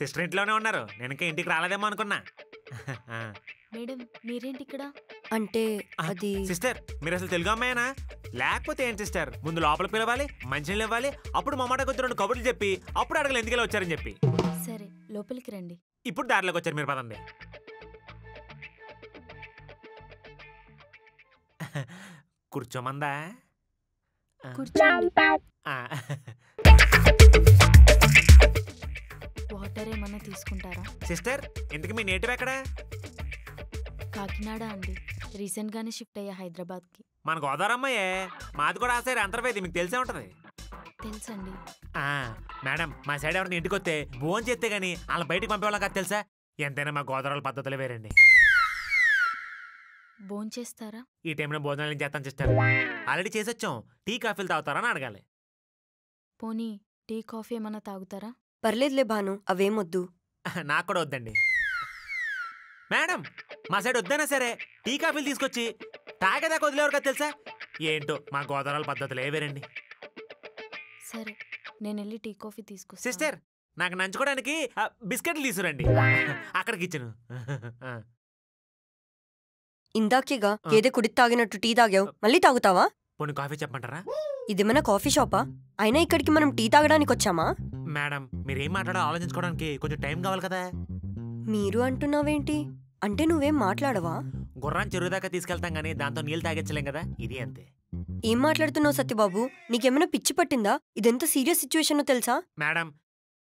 Sister ఇంట్లోనే ఉన్నారు. నేను ఇంకా ఇంటికి రాలేదేమో అనుకున్నా. మేడం మీరేంటి ఇక్కడ? అంటే అది సిస్టర్ మీరు అసలు తెలుగు అమ్మాయినా? లేకపోతే ఏంటి సిస్టర్, ముందు లోపల పిలవాలి, మంచినీళ్ళు ఇవ్వాలి, అప్పుడు మా మాట కొద్ది 2 కబుర్లు చెప్పి అప్పుడు అడగలు ఎందుకు వచ్చారని చెప్పి. సరే లోపలికి రండి. ఇప్పుడు దారిలోకి వచ్చారు మీరు, పదండి. కూర్చోమందా? కూర్చోండి. ఆ. వాటర్ ఏమన్నా తీసుకుంటారా? సిస్టర్ ఇంతకు మీ నేటివ్ ఎక్కడ? కాకినాడ అండి. రీసెంట్ గానే షిఫ్ట్ అయ్యా హైదరాబాద్ కి. మన గోదావరి అమ్మాయే, మాది కూడా ఆ సైడ్ అంతర్వేది, మీకు తెలిసే ఉంటది. తెలుసండి. మేడం మా సైడ్ ఎవరిని ఇంటికి వస్తే భోజనం చేస్తే గానీ వాళ్ళని బయటికి పంపేవాళ్ళం కాదు తెలుసా. ఎంతైనా మా గోదావరి పద్ధతులు వేరండి. భోంచేస్తారా? ఈ టైంలో భోజనాలు ఏం చేస్తాను సిస్టర్? ఆల్రెడీ చేసొచ్చాం. టీ కాఫీలు తాగుతారా అని అడగాలి. పోనీ టీ కాఫీ ఏమన్నా తాగుతారా? పర్లేదులే భాను, అవేమొద్దు. నాకు కూడా వద్దండి మేడం. మా సైడ్ వద్దైనా సరే టీ కాఫీలు తీసుకొచ్చి తాగేదాకా వదిలేవారు కదా తెలుసా. ఏంటో మా గోదావరి పద్ధతులు వేరండి. సరే నేను వెళ్ళి టీ కాఫీ తీసుకొస్తా. సిస్టర్ నాకు నంచుకోవడానికి బిస్కెట్లు తీసుకురండి. అక్కడికి ఇచ్చాను. ఇందాకేగా ఏదే కుడి తాగినట్టు టీ తాగావు, మళ్ళీ తాగుతావా? పోనీ కాఫీ చెప్పమంటారా? ఇదేమన్నా కాఫీ షాపా? అయినా ఇక్కడికి మనం టీ తాగడానికి వచ్చామా? మేడం మీరేం మాట్లాడో ఆలోచించుకోవడానికి కొంచెం టైం కావాలి కదా. మీరు అంటున్నావేంటి? అంటే నువ్వేం మాట్లాడవా? గుర్రాన్ని చెరువు దాకా తీసుకెళ్తాం గానీ దాంతో నీళ్ళు తాగించలేం కదా, ఇది అంతే. ఏం మాట్లాడుతున్నావు సత్యబాబు? నీకేమైనా పిచ్చి పట్టిందా? ఇదెంత సీరియస్ సిచ్యువేషన్ తెలుసా? మేడం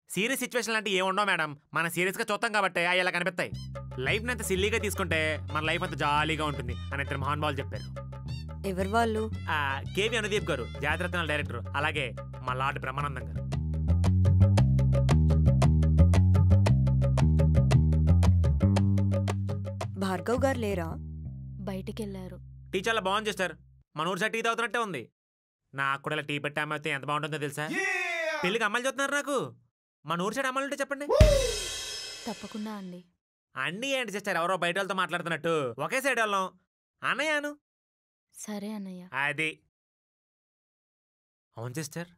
సీరియస్ సిచ్యువేషన్ అంటే ఏముండవు మేడం. మనం సీరియస్గా చూస్తాం కాబట్టి అవి ఇలా కనిపిస్తాయి. లైఫ్ని అంత సిల్లీగా తీసుకుంటే మన లైఫ్ అంత జాలీగా ఉంటుంది అని ఇద్దరు మహానుభావులు చెప్పారు. ఎవరు వాళ్ళు? కేవి అనుదీప్ గారు, జాతిరత్నాల డైరెక్టర్, అలాగే మా లార్డ్ బ్రహ్మానందం గారు. భార్గవ్ గారు లేరా? బయటికి వెళ్ళారు. టీ చాలా బాగుంది సిస్టర్. మన ఊరు సైడ్ టీ తాగుతున్నట్టే ఉంది. నాకు కూడా ఇలా టీ పెట్టి అమ్మాయితే ఎంత బాగుంటుందో తెలుసా. పెళ్ళికి అమ్మాయిలు చూస్తున్నారు నాకు. మన ఊరు సైడ్ అమ్మాయిలు ఉంటే చెప్పండి. తప్పకుండా అండి. అన్నీ ఏంటి సిస్టర్, ఎవరో బయట వాళ్ళతో మాట్లాడుతున్నట్టు. ఒకే సైడ్ వాళ్ళం. అన్నయ్యాను. సరే అన్నయ్య. అది అవును సిస్టర్,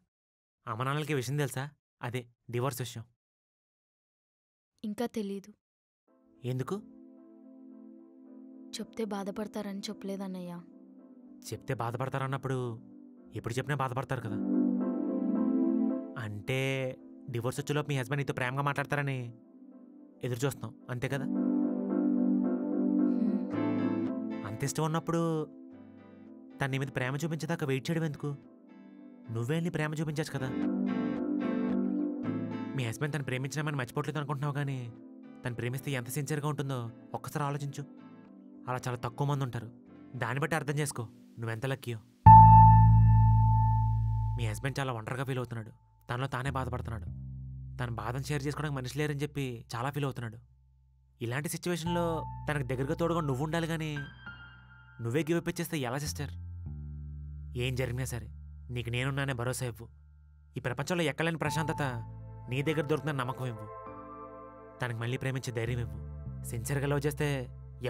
అమ్మ నాన్నలకి విషయం తెలుసా? అదే డివోర్స్ విషయం. ఇంకా తెలీదు. ఎందుకు? చెప్తే బాధపడతారని చెప్పలేదన్నయ్య. చెప్తే బాధపడతారన్నప్పుడు ఎప్పుడు చెప్పినా బాధపడతారు కదా. అంటే డివోర్స్ వచ్చేలోపు మీ హస్బెండ్ నీతో ప్రేమగా మాట్లాడతారని ఎదురు చూస్తున్నాం, అంతే కదా. అంత ఇష్టం ఉన్నప్పుడు తన నీ మీద ప్రేమ చూపించేదాకా వెయిట్ చేయడం ఎందుకు? నువ్వే నీ ప్రేమ చూపించచ్చు కదా. మీ హస్బెండ్ తను ప్రేమించినామని మర్చిపోవట్లేదు అనుకుంటున్నావు, కానీ తను ప్రేమిస్తే ఎంత సిన్సియర్గా ఉంటుందో ఒక్కసారి ఆలోచించు. అలా చాలా తక్కువ మంది ఉంటారు. దాన్ని బట్టి అర్థం చేసుకో నువ్వెంత లక్కీయో. మీ హస్బెండ్ చాలా ఒంటరిగా ఫీల్ అవుతున్నాడు. తనలో తానే బాధపడుతున్నాడు. తన బాధను షేర్ చేసుకోవడానికి మనిషి లేరని చెప్పి చాలా ఫీల్ అవుతున్నాడు. ఇలాంటి సిచ్యువేషన్లో తనకు దగ్గరగా తోడుగా నువ్వు ఉండాలి, కానీ నువ్వే గివ్ అప్ ఇచ్చేస్తే ఎలా సిస్టర్? ఏం జరిగినా సరే నీకు నేనున్నానే భరోసా ఇవ్వు. ఈ ప్రపంచంలో ఎక్కలేని ప్రశాంతత నీ దగ్గర దొరుకుతున్న నమ్మకం ఇవ్వు. తనకు మళ్ళీ ప్రేమించే ధైర్యం ఇవ్వు. సిన్సియర్గా లవ్ చేస్తే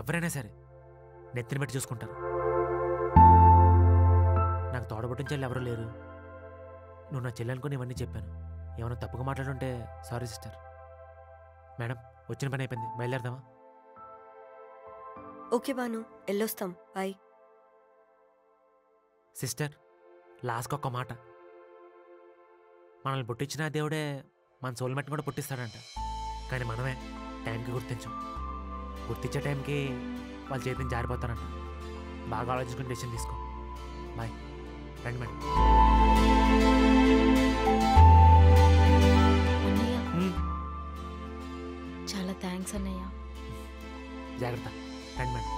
ఎవరైనా సరే నెత్తిని పెట్టి చూసుకుంటారు. నాకు తోడబుట్టిన చెల్లి ఎవరూ లేరు. నువ్వు నా చెల్లి అనుకుని ఇవన్నీ చెప్పాను. ఏమైనా తప్పుగా మాట్లాడుంటే సారీ సిస్టర్. మేడం వచ్చిన పని అయిపోయింది, బయలుదేరదామా? ఓకే బాను, వెళ్ళొస్తాం. బాయ్. సిస్టర్ లాస్ట్కి ఒక్క మాట. మనల్ని పుట్టించిన దేవుడే మన సోల్మేట్ని కూడా పుట్టిస్తాడంట. కానీ మనమే టైంకి గుర్తించాం. గుర్తించే టైంకి వాళ్ళ చేతిని జారిపోతారంట. బాగా ఆలోచించుకుని డెసిషన్ తీసుకో. బాయ్. రండి మేడం. అన్నయ్య చాలా థ్యాంక్స్ అన్నయ్య. జాగ్రత్త. రండి మేడం.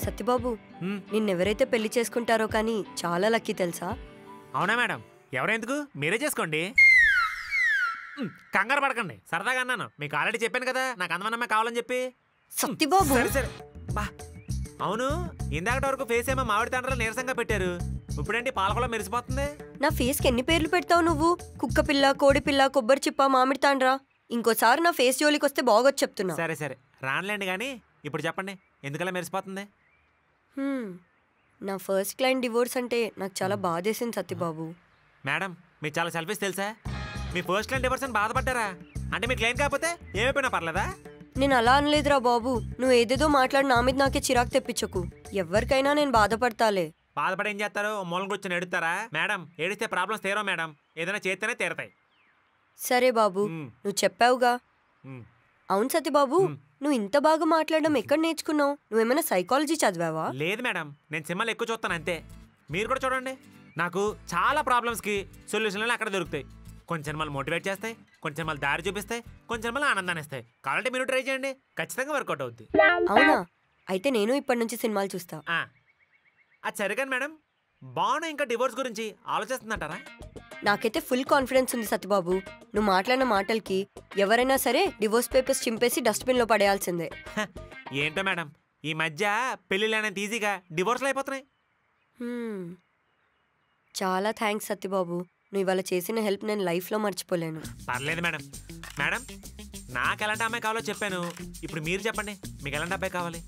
సత్యబాబు, నిన్నెవరైతే పెళ్లి చేసుకుంటారో కానీ చాలా లక్కీ తెలుసా? అవునా మేడం? ఎవరెందుకు, మీరే చేసుకోండి. కంగారు పడకండి, సరదాగా అన్నాను. మీకు ఆల్రెడీ చెప్పాను కదా నాకు అందమన్నమే కావాలని చెప్పి. సత్యబాబు సరే సరే బా. అవును, ఇందాకటి వరకు ఫేస్ ఏమో మామిడి తండ్రులు నీరసంగా పెట్టారు, ఇప్పుడేంటి పాలకొల మెరిసిపోతుంది? నా ఫేస్కి ఎన్ని పేర్లు పెడతావు నువ్వు? కుక్క పిల్ల, కోడి పిల్ల, కొబ్బరి చిప్ప, మామిడి తాండ్రా. ఇంకోసారి నా ఫేస్ జోలికి వస్తే బాగొచ్చు చెప్తున్నా. సరే సరే రానులేండి కానీ ఇప్పుడు చెప్పండి ఎందుకలా మెరిసిపోతుంది? నా ఫస్ట్ క్లయింట్ డివోర్స్ అంటే నాకు చాలా బాధేసింది సత్యబాబు. మేడం మీరు చాలా సెల్ఫిష్ తెలుసా? మీ ఫస్ట్ క్లయింట్ డివోర్స్ అని బాధపడ్డారా? అంటే మీ క్లయింట్ కాకపోతే ఏమైపోయినా పర్లేదా? నేను అలా అనలేదురా బాబు. నువ్వు ఏదేదో మాట్లాడి నా మీద నాకే చిరాకు తెప్పించకు. ఎవరికైనా నేను బాధపడతాలే. బాధపడి ఏం చేస్తారు? మూలం కూర్చొని ఎడుతారా? మేడం ఏడిస్తే ప్రాబ్లమ్స్ తీరవు మేడం, ఏదైనా చేస్తేనే తీరతాయి. సరే బాబు, నువ్వు చెప్పావుగా. అవును సత్యబాబు, నువ్వు ఇంత బాగా మాట్లాడడం ఎక్కడ నేర్చుకున్నావు? నువ్వేమైనా సైకాలజీ చదివావా? లేదు మేడం, నేను సినిమాలు ఎక్కువ చూస్తాను అంతే. మీరు కూడా చూడండి. నాకు చాలా ప్రాబ్లమ్స్కి సొల్యూషన్లు అక్కడ దొరుకుతాయి. కొన్ని సినిమాలు మోటివేట్ చేస్తాయి, కొన్ని సినిమాలు దారి చూపిస్తాయి, కొన్ని సినిమాలు ఆనందాన్ని ఇస్తాయి. కావాలంటే మీరు ట్రై చేయండి, ఖచ్చితంగా వర్కౌట్ అవుద్ది. అవునా? అయితే నేను ఇప్పటి నుంచి సినిమాలు చూస్తా. అది సరిగాని మేడం, బాను ఇంకా డివోర్స్ గురించి ఆలోచిస్తుందంటారా? నాకైతే ఫుల్ కాన్ఫిడెన్స్ ఉంది సత్యబాబు. నువ్వు మాట్లాడిన మాటలకి ఎవరైనా సరే డివోర్స్ పేపర్స్ చింపేసి డస్ట్బిన్లో పడేయాల్సిందే. ఏంటో మేడం, ఈ మధ్య పెళ్ళిళ్ళు అనేది ఈజీగా డివోర్స్లు అయిపోతున్నాయి. చాలా థ్యాంక్స్ సత్యబాబు. నువ్వు ఇవాళ చేసిన హెల్ప్ నేను లైఫ్లో మర్చిపోలేను. పర్లేదు మేడం. మేడం నాకు ఎలాంటి అమ్మాయి కావాలో చెప్పాను, ఇప్పుడు మీరు చెప్పండి మీకు ఎలాంటి అబ్బాయి కావాలి?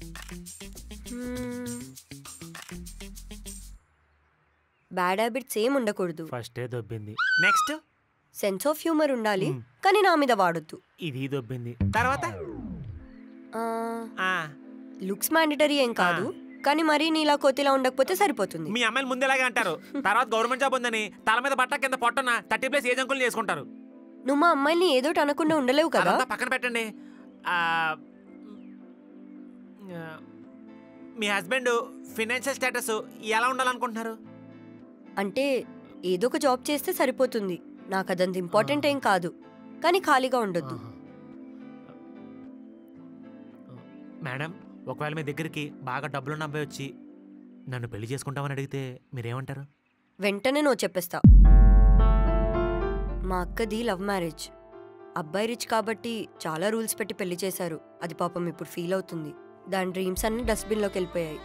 బ్యాడ్ హ్యాబిట్స్ ఏం ఉండకూడదు. ఫస్టే దొబ్బింది. నెక్స్ట్ సెన్స్ ఆఫ్ హ్యూమర్ ఉండాలి, కానీ నా మీద వాడొద్దు. ఇది దొబ్బింది. తర్వాత లుక్స్ మ్యాండటరీ ఏం కాదు, కానీ మరీ నీలా కోతిలా ఉండకపోతే సరిపోతుంది. మీ అమ్మాయిలు ముందేలాగే అంటారు, తర్వాత గవర్నమెంట్ జాబ్ ఉందని తల మీద బట్ట కింద పొట్టన 30+ ఏజ్ అంకుల్ని చేసుకుంటారు. నువ్వు మా అమ్మాయిని ఏదోటి అనకుండా ఉండలేవు కదా. పక్కన పెట్టండి. మీ హస్బెండ్ ఫినాన్షియల్ స్టేటస్ ఎలా ఉండాలనుకుంటున్నారు? అంటే ఏదో ఒక జాబ్ చేస్తే సరిపోతుంది. నాకు అదంత ఇంపార్టెంట్ ఏం కాదు, కానీ ఖాళీగా ఉండొద్దు. మేడం ఒకవేళ మీ దగ్గరికి బాగా డబ్బులున్న అబ్బాయి వచ్చి నన్ను పెళ్లి చేసుకుంటామని అడిగితే మీరేమంటారు? వెంటనే నువ్వు చెప్పేస్తా. మా అక్కది లవ్ మ్యారేజ్. అబ్బాయి రిచ్ కాబట్టి చాలా రూల్స్ పెట్టి పెళ్లి చేశారు. అది పాపం ఇప్పుడు ఫీల్ అవుతుంది. దాని డ్రీమ్స్ అన్ని డస్ట్బిన్లోకి వెళ్ళిపోయాయి.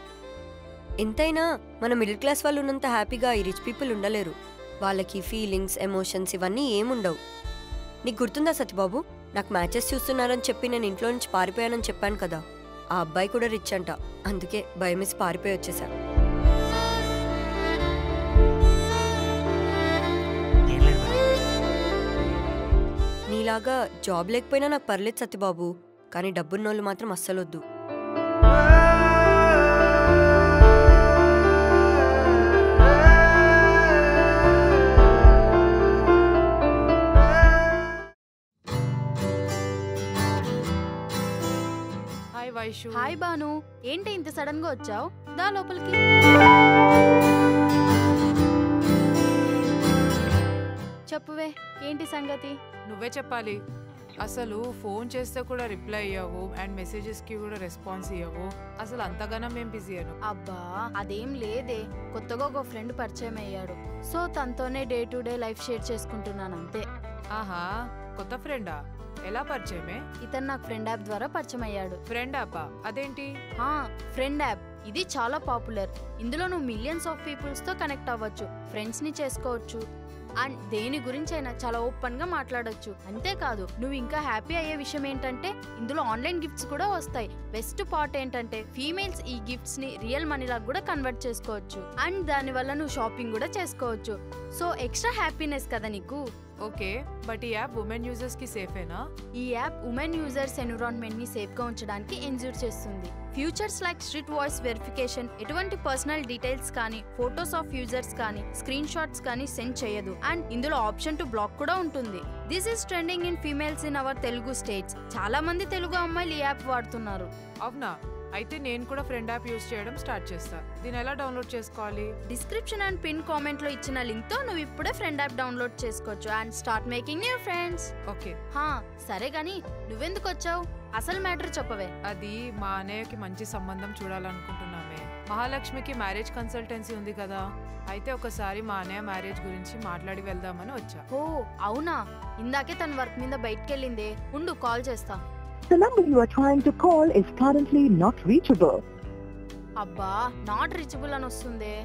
ఎంతైనా మన మిడిల్ క్లాస్ వాళ్ళు ఉన్నంత హ్యాపీగా ఈ రిచ్ పీపుల్ ఉండలేరు. వాళ్ళకి ఫీలింగ్స్, ఎమోషన్స్ ఇవన్నీ ఏముండవు. నీకు గుర్తుందా సత్యబాబు, నాకు మ్యాచెస్ చూస్తున్నారని చెప్పి నేను ఇంట్లో నుంచి పారిపోయానని చెప్పాను కదా. ఆ అబ్బాయి కూడా రిచ్ అంట, అందుకే భయమేసి పారిపోయి వచ్చేసా. నీలాగా జాబ్ లేకపోయినా నాకు పర్లేదు సత్యబాబు, కానీ డబ్బున్నోళ్ళు మాత్రం అస్సలొద్దు. హాయ్ బాను, ఏంటి ఇంత సడన్ గా వచ్చావు? దా లోపలికి. చెప్పువే, ఏంటి సంగతి? నువ్వే చెప్పాలి. అసలు ఫోన్ చేస్తే కూడా రిప్లై ఇవ్వవు, అండ్ మెసేజెస్ కి కూడా రెస్పాన్స్ ఇవ్వవు. అసలు అంతగానం ఏం బిజీ అను? అబ్బా అదేం లేదే, కొత్తగా ఒక ఫ్రెండ్ పరిచయం అయ్యాడు. సో తనతోనే day to day life share చేసుకుంటున్నాను అంతే. ఆహా, కొత్త ఫ్రెండా? ఎలా పరిచయమే? ఇతను నాకు ఫ్రెండ్ యాప్ ద్వారా పరిచయం అయ్యాడు. ఫ్రెండ్ యాపా? అదేంటి? ఫ్రెండ్ యాప్ ఇది చాలా పాపులర్. ఇందులో నువ్వు మిలియన్స్ ఆఫ్ పీపుల్స్ తో కనెక్ట్ అవ్వచ్చు, ఫ్రెండ్స్ ని చేసుకోవచ్చు, అండ్ దేని గురించి అయినా చాలా ఓపెన్ గా మాట్లాడొచ్చు. అంతేకాదు నువ్వు ఇంకా హ్యాపీ అయ్యే విషయం ఏంటంటే ఇందులో ఆన్లైన్ గిఫ్ట్స్ కూడా వస్తాయి. బెస్ట్ పార్ట్ ఏంటంటే ఫీమేల్స్ ఈ గిఫ్ట్స్ ని రియల్ మనీ లాగా కూడా కన్వర్ట్ చేసుకోవచ్చు, అండ్ దాని వల్ల నువ్వు షాపింగ్ కూడా చేసుకోవచ్చు. సో ఎక్స్ట్రా హ్యాపీనెస్ కదా నీకు. ఓకే, బట్ ఈ యాప్ ఉమెన్ యూజర్స్ కి సేఫేనా? ఈ యాప్ ఉమెన్ యూజర్స్ ఎన్విరాన్మెంట్ ని సేఫ్ గా ఉంచడానికి ఎన్జూర్ చేస్తుంది. Futures like strict voice verification, ఎటువంటి పర్సనల్ డీటెయిల్స్ కానీ, ఫోటోస్ ఆఫ్ యూజర్స్ కానీ, స్క్రీన్ షాట్స్ కానీ సెండ్ చేయదు. అండ్ ఇందులో ఆప్షన్ టు బ్లాక్ కూడా ఉంటుంది. This is trending in females in our Telugu states. చాలా మంది తెలుగు అమ్మాయిలు ఈ యాప్ వాడుతున్నారు. అవునా? అయితే నేను కూడా ఫ్రెండ్ యాప్ యూజ్ చేయడం స్టార్ట్ చేస్తా. దీన్ని ఎలా డౌన్లోడ్ చేసుకోవాలి? డిస్క్రిప్షన్ అండ్ పిన్ కామెంట్ లో ఇచ్చిన లింక్ తో నువ్వు ఇప్పుడే ఫ్రెండ్ యాప్ డౌన్లోడ్ చేసుకోవచ్చు and start making new friends. Okay. సరే గానీ నువ్వెందుకు వచ్చావు? అసలు మ్యాటర్ చెప్పవే. అది మా అన్నయ్యకి మంచి సంబంధం చూడాలనుకుంటున్నామే. మహాలక్ష్మికి మ్యారేజ్ కన్సల్టెన్సీ ఉంది కదా, అయితే ఒకసారి మా అన్నయ్య మ్యారేజ్ గురించి మాట్లాడి వెళ్దామని వచ్చా. ఓ అవునా? ఇందాకే తన వర్క్ మీద బయటకెళ్ళిందే, ఉండు కాల్ చేస్తా. The number you are trying to call is currently not reachable. అబ్బా నాట్ రీచబుల్ అని వస్తుందే.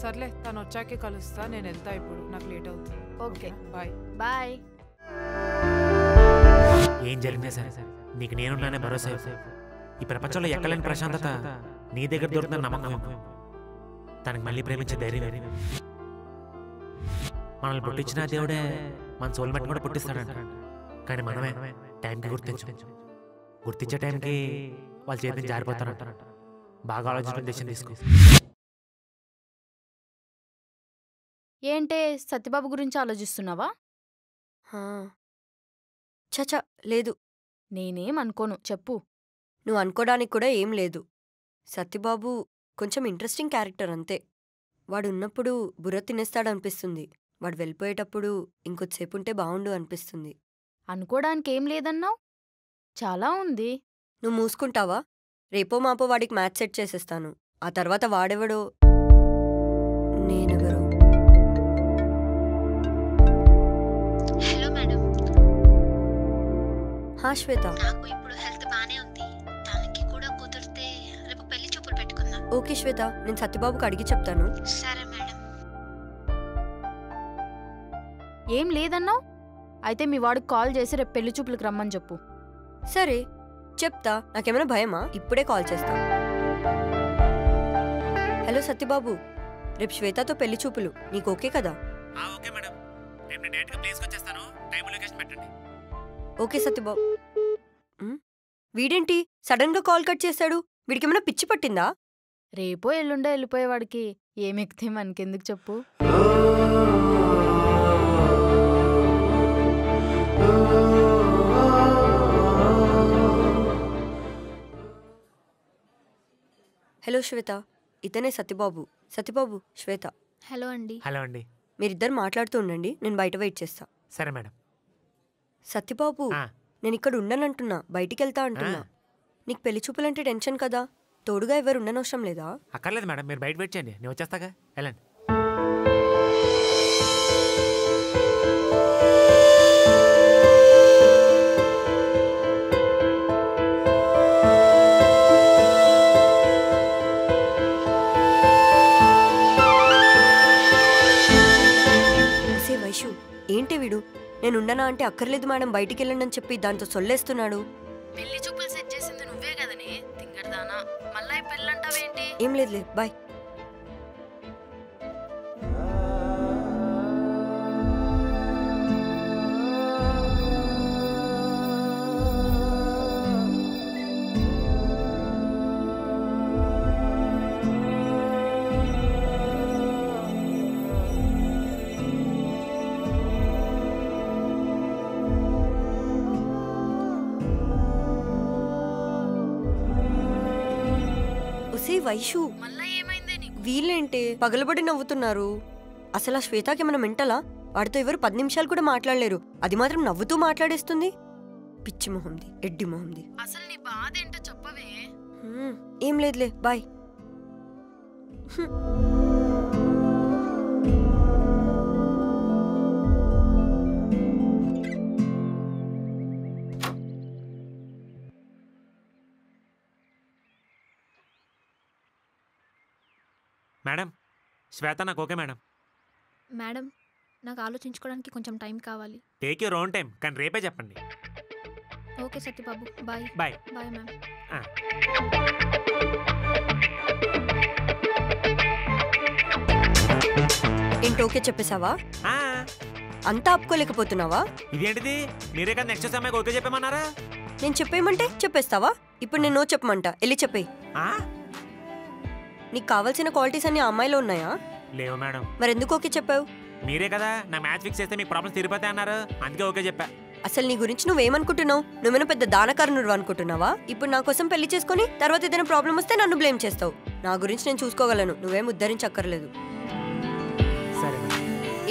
సర్లే తను వచ్చాకే కలుస్తా, నేను వెళ్తా ఇప్పుడు, నాకు లేట్ అవుతుంది. Okay bye. బాయ్. ఏం జరిగినా సరే నీకు నేనున్నానే భరోసా. ఈ ప్రపంచంలో ఎక్కలేని ప్రశాంతత నీ దగ్గర దొరుకుతున్న నమ్మకం. తనకి మళ్ళీ ప్రేమించే ధైర్యం. మనల్ని పుట్టించిన దేవుడే మన సోల్మేట్ కూడా పుట్టిస్తాడంట. కానీ మనమే టైంకి గుర్తించే టైంకి వాళ్ళ చేతిని జారిపోతారంట. బాగా ఆలోచించుకుని డెసిషన్ తీసుకో. ఏంటే సత్యబాబు గురించి ఆలోచిస్తున్నావా? చచా లేదు. నేనేం అనుకోను, చెప్పు. నువ్వు అనుకోవడానికి కూడా ఏం లేదు. సత్యబాబు కొంచెం ఇంట్రెస్టింగ్ క్యారెక్టర్ అంతే. వాడు ఉన్నప్పుడు బుర్ర తినేస్తాడనిపిస్తుంది. వాడు వెళ్ళిపోయేటప్పుడు ఇంకొద్దిసేపు ఉంటే బాగుండు అనిపిస్తుంది. అనుకోవడానికి ఏం లేదన్నావు, చాలా ఉంది. నువ్వు మూసుకుంటావా? రేపో మాపో వాడికి మ్యాచ్ సెట్ చేసేస్తాను. ఆ తర్వాత వాడెవడో నేనెవరో. Hello madam. శ్వేత, నాకు ఇప్పుడు హెల్త్ బానే ఉంది. తనకి కూడా కుదిరితే రేపు పెళ్లి చూపులు పెట్టుకుందాం. ఓకే శ్వేత, నేను సత్యబాబుకి అడిగి చెప్తాను. సరే మేడం. ఏం లేదన్నావు? అయితే మీ వాడికి కాల్ చేసి రేపు పెళ్లి చూపులకు రమ్మని చెప్పు. సరే చెప్తా. నాకేమైనా భయమా? ఇప్పుడే కాల్ చేస్తా. హలో సత్యబాబు, రేపు శ్వేతతో పెళ్లి చూపులు, నీకు ఓకే కదా? ఓకే మేడం, రేపు నేను డైరెక్ట్గా ప్లేస్కి వచ్చేస్తాను. టైం లొకేషన్ పెట్టండి. ఓకే సత్యబాబు. వీడేంటి సడన్ గా కాల్ కట్ చేశాడు? వీడికేమైనా పిచ్చి పట్టిందా? రేపో ఎల్లుండో వెళ్ళిపోయేవాడికి ఏమెక్కితే మనకెందుకు చెప్పు. హలో శ్వేత, ఇతనే సత్యబాబు. సత్యబాబు, శ్వేత. హలో అండి. హలో అండి. మీరిద్దరు మాట్లాడుతూ ఉండండి, నేను బయట వెయిట్ చేస్తా. సరే మేడం. సత్యబాబు, నేను ఇక్కడ ఉండనంటున్నా, బయటికి వెళ్తా అంటున్నా. నీకు పెళ్లి చూపులంటే టెన్షన్ కదా, తోడుగా ఎవరు ఉండనవసరం లేదా? అక్కర్లేదు మేడం, మీరు బయట వెయిట్ చేయండి, నేను వచ్చేస్తాగా. వెళ్ళండి. వైషు, ఏంటి వీడు? నేనుండనా అంటే అక్కర్లేదు మేడం బయటికి వెళ్ళండి అని చెప్పి దాంతో సొల్లేస్తున్నాడు. పెళ్లి చూపులు సెట్ చేసింది నువ్వే కదనే తింగడదానా, మళ్ళీ పెళ్ళంటావేంటి? ఏం లేదులే, బాయ్. వైషు, వీళ్ళేంటే పగలబడి నవ్వుతున్నారు? అసలు ఆ శ్వేతకేమైనా మెంటలా? వాడితో ఎవరు 10 నిమిషాలు కూడా మాట్లాడలేరు, అది మాత్రం నవ్వుతూ మాట్లాడేస్తుంది. పిచ్చి మొహంది, ఎడ్డి మొహంది. అసలు నీ బాధ ఏంటో చెప్పవే. ఏం లేదులే, బాయ్. మేడం, శ్వేత నాకు ఓకే మేడం. మేడం, నాకు ఆలోచించుకోవడానికి కొంచెం టైం కావాలి. టేక్ యూర్ ఓన్ టైం, కానీ రేపే చెప్పండి. Okay Satyababu, bye. Bye. Bye ma'am. ఏంటి ఓకే చెప్పేశావా? అంతా ఆపుకోలేకపోతున్నావా? ఇదేంటిది, మీరే కదా నెక్స్ట్ సమయం ఓకే చెప్పేమన్నారా? నేను చెప్పేయమంటే చెప్పేస్తావా? ఇప్పుడు నేను నో చెప్పమంట, వెళ్ళి చెప్పేయి. నీకు కావాల్సిన క్వాలిటీస్ అన్ని అమ్మాయిలో ఉన్నాయా? లేవు మేడం. మరెందుకు ఓకే చెప్పావు? మీరే కదా నా మ్యాచ్ ఫిక్స్ చేస్తే మీకు ప్రాబ్లమ్స్ తీరిపోతాయి అన్నారు, అందుకే ఓకే చెప్పా. అసలు నీ గురించి నువ్వేమనుకుంటున్నావు? నువ్వేనా పెద్ద దానకారునుడు అనుకుంటున్నావా? ఇప్పుడు నా కోసం పెళ్లి చేసుకుని తర్వాత ఏదైనా ప్రాబ్లం వస్తే నన్ను బ్లేమ్ చేస్తావు. నా గురించి నేను చూసుకోగలను, నువ్వేం ఉద్ధరించక్కర్లేదు. సరే.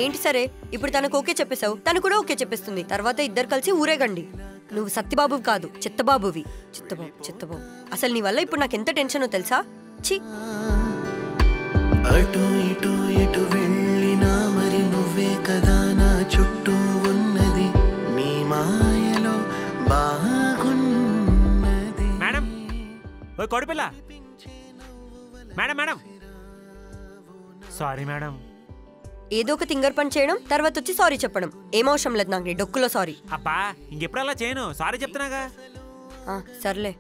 ఏంటి సరే? ఇప్పుడు తనకు ఓకే చెప్పేశావు, తను కూడా ఓకే చెప్పేస్తుంది, తర్వాత ఇద్దరు కలిసి ఊరేగండి. నువ్వు సత్యబాబువి కాదు, చిత్తబాబువి. చిత్తబాబు, చిత్తబాబు. అసలు నీ వల్ల ఇప్పుడు నాకు ఎంత టెన్షనో తెలుసా? ఛీ. అటు ఇటు ఎటు వెళ్ళినా మరి నువ్వే కదా నా చుట్టూ ఉన్నది, నీ మాయలో బాగున్నది. మేడం, ఓ కోడిపిల్ల. Madam madam sorry madam. ఏదో ఒక తింగర్ పని చేయడం, తర్వాత వచ్చి సారీ చెప్పడం. ఏం అవసరం లేదు నాకు నీ డొక్కులో సారీ. అబ్బా ఇంకెప్పుడు అలా చేయను, సారీ చెప్తున్నాగా. సర్లే.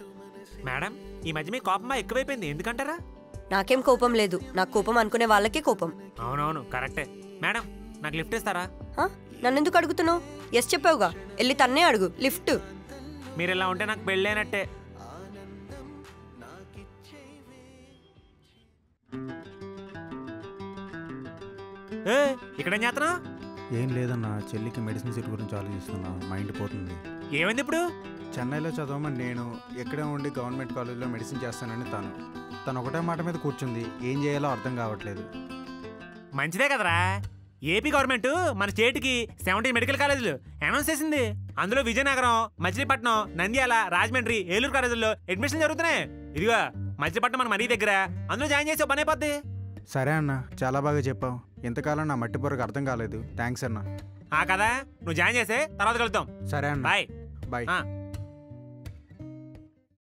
మేడం ఈ మధ్య మీ కోపమా ఎక్కువైపోయింది, ఎందుకంటారా? నాకేం కోపం లేదు, నాకు కోపం అనుకునే వాళ్ళకే కోపం. అవునవును కరెక్టే. మేడం నాకు లిఫ్ట్ ఇస్తారా? నన్నెందుకు అడుగుతున్నావు? ఎస్ చెప్పావుగా, వెళ్ళి తన్నే అడుగు లిఫ్ట్. మీరు ఇలా ఉంటే నాకు పెళ్ళైనట్టే. ఇక్కడేం చేస్తున్నా? ఏం లేదన్నా, చెల్లికి మెడిసిన్ సీట్ గురించి ఆలోచిస్తున్నా, మైండ్ పోతుంది. ఏమైంది ఇప్పుడు? చెన్నైలో చదవమని నేను, ఎక్కడే ఉండి గవర్నమెంట్ కాలేజ్లో మెడిసిన్ చేస్తానని తను ఒకటే మాట మీద కూర్చుంది. ఏం చేయాలో అర్థం కావట్లేదు. మంచిదే కదరా, ఏపీ గవర్నమెంట్ మన స్టేట్కి 17 మెడికల్ కాలేజీలు అనౌన్స్ చేసింది. అందులో విజయనగరం, మచిలీపట్నం, నంద్యాల, రాజమండ్రి, ఏలూరు కాలేజీల్లో అడ్మిషన్ జరుగుతున్నాయి. ఇదిగో మచిలీపట్నం మన మరీ దగ్గర, అందులో జాయిన్ చేసే పని అయిపోద్ది. సరే అన్న, చాలా బాగా చెప్పావు. ఇంతకాలం నా మట్టి పొరకు అర్థం కాలేదు. థ్యాంక్స్ అన్న. కదా నువ్వు జాయిన్ చేసే తర్వాత కలుద్దాం. సరే అన్న, బాయ్ బాయ్.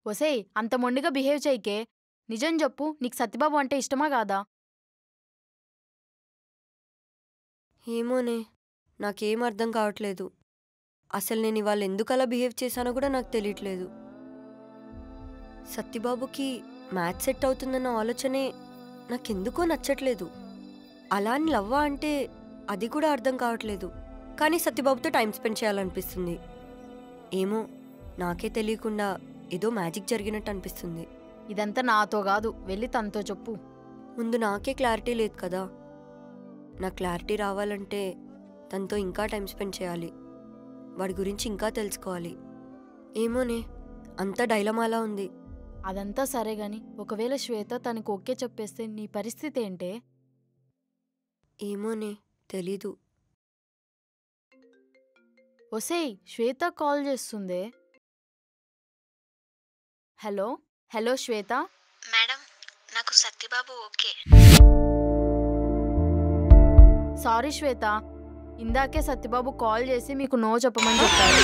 ఒసేయ్ అంత మొండిగా బిహేవ్ చేయకే. నిజం చెప్పు, నీకు సత్యబాబు అంటే ఇష్టమా కాదా? ఏమోనే, నాకేం అర్థం కావట్లేదు. అసలు నేను ఇవాళ ఎందుకు అలా బిహేవ్ చేశానో కూడా నాకు తెలియట్లేదు. సత్యబాబుకి మ్యాథ్స్ సెట్ అవుతుందన్న ఆలోచనే నాకెందుకో నచ్చట్లేదు. అలా అని లవ్వా అంటే అది కూడా అర్థం కావట్లేదు. కానీ సత్యబాబుతో టైం స్పెండ్ చేయాలనిపిస్తుంది. ఏమో నాకే తెలియకుండా ఏదో మ్యాజిక్ జరిగినట్టు అనిపిస్తుంది. ఇదంతా నాతో కాదు, వెళ్ళి తనతో చెప్పు. ముందు నాకే క్లారిటీ లేదు కదా. నా క్లారిటీ రావాలంటే తనతో ఇంకా టైం స్పెండ్ చేయాలి, వాడి గురించి ఇంకా తెలుసుకోవాలి. ఏమోనే, అంతా డైలమాలా ఉంది. అదంతా సరే గాని, ఒకవేళ శ్వేత తనకు ఓకే చెప్పేస్తే నీ పరిస్థితి ఏంటే? ఏమోనే, తెలీదు. ఒసేయ్ శ్వేత కాల్ చేస్తుందే. హలో హలో శ్వేత. మేడం నాకు సత్యబాబు ఓకే. సారీ శ్వేత, ఇందాకే సత్యబాబు కాల్ చేసి మీకు నో చెప్పమని చెప్పారు.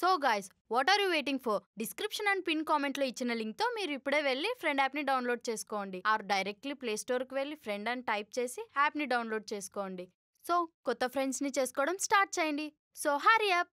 So guys, what are you waiting for? Description and pin కామెంట్లో ఇచ్చిన లింక్తో మీరు ఇప్పుడే వెళ్ళి ఫ్రెండ్ యాప్ని డౌన్లోడ్ చేసుకోండి. ఆర్ డైరెక్ట్లీ ప్లే స్టోర్కి వెళ్ళి ఫ్రెండ్ అని టైప్ చేసి యాప్ని డౌన్లోడ్ చేసుకోండి. సో కొత్త ఫ్రెండ్స్ని చేసుకోవడం స్టార్ట్ చేయండి. So hurry up.